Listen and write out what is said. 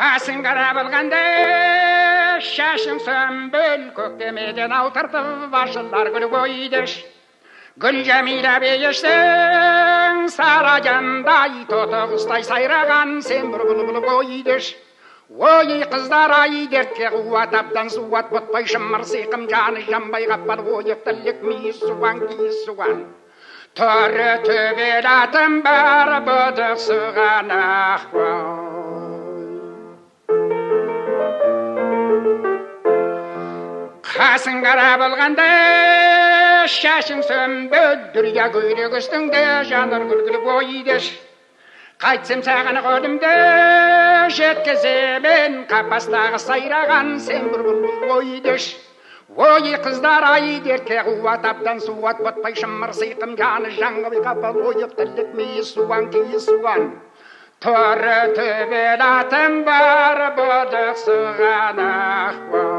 қасын қарап алғанда шашың сүмбіл көктемеден алтыртып ашылар гүл қойды. Гүл жәмила бейіштің сарайындай тоты құстай сайраған сен бір бұлбұл қойды. Ой қыздар ай дертке қуат абдан суат бұтпай шымыр сиқым жаны жанбай қаппал ойық тілік мейіз суан кейіз суан. Тұры төбел атым бар бұдық сұған ақбай. Қасын қарап алғанда шашың сүмбіл дүрия көйлек үстіңде жаныр күлгілі бойды. Қайтсам саған қолымды жеткіземін қапастағы сайраған сен бір бұлбұл бойды. Ой қыздар ай дертке қуат абдан суат бұтпай шымыр сиқым жаны жаңғыл қапал ойық тілік мейіз суан кейіз суан. Тұры төбел атым бар бұдық сұған ақбай.